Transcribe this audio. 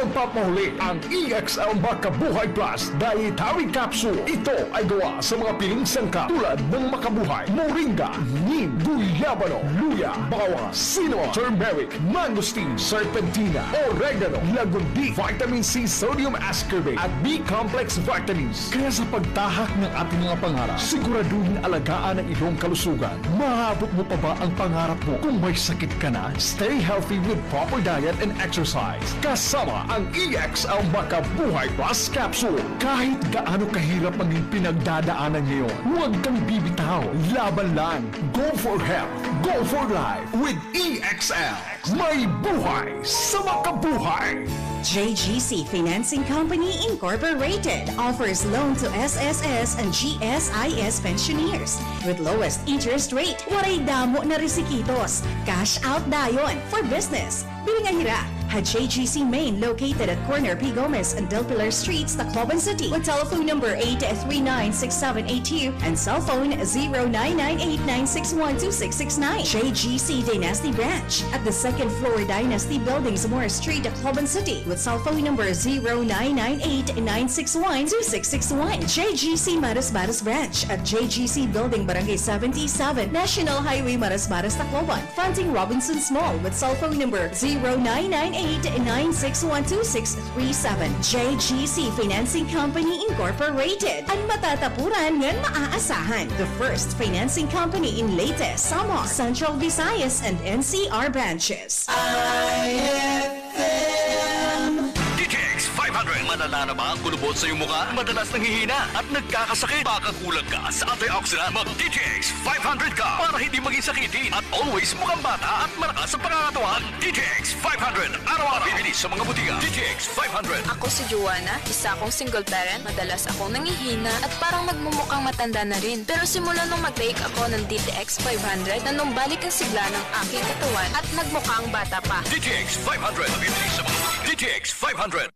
magpapahuli ang EXL Makabuhay Plus Dietary Capsule. Ito ay gawa sa mga piling sangkap tulad ng makabuhay, moringa, neem, guyabano, luya, bawang, cinnamon, turmeric, mangosteen, serpentina, oregano, lagundi, vitamin C, sodium ascorbate at B-complex vitamins. Kaya sa pagtahak ng ating mga pangarap, siguraduhin alagaan ang iyong kalusugan. Maabot mo pa ba ang pangarap mo? Kung may sakit ka na, stay healthy with proper diet and exercise. Kasama ang EXL Makabuhay Plus Capsule. Kahit gaano kahirap ang iyong pinagdadaanan ngayon, huwag kang bibitaw. Laban lang. Go for health. Go for life with EXL. May buhay sa makabuhay. JGC Financing Company Incorporated offers loan to SSS and GSIS pensioners with lowest interest rate. Waray damo na resikitos. Cash out dayon for business. Bilingahira, had JGC Main located at corner P. Gomez and Del Pilar Streets, Tacloban City with telephone number 8396782 and cell phone 0998-961-2669. JGC Dynasty Branch at the second floor Dynasty Building, Zamora Street, Tacloban City with cell phone number 0998-961-2661. JGC Maras Branch at JGC Building, Barangay 77, National Highway Maras, Tacloban, fronting Robinson's Mall with cell phone number 0998-961-2637. JGC Financing Company Incorporated. Ang matatapuran ngan maaasahan. The first financing company in Leyte, Samar, Central Visayas, and NCR branches. DTX 500. Madala na ba ang kulubot sa iyong mukha? Madalas nanghihina at nagkakasakit. Baka kulang ka sa antioxidant. Mag DTX 500 ka para hindi maging sakitin at always mukhang bata at malakas sa pangangatawan. DTX 500. Araw-araw bibilis sa mga butika. DTX 500. Ako si Joanna, isa akong single parent. Madalas akong nangihina at parang nagmumukhang matanda na rin. Pero simula nung mag-take ako ng DTX 500, nanumbalik ang sigla ng aking katawan at nagmukhang bata pa. DTX 500. Bibilis sa mga butika. DTX 500.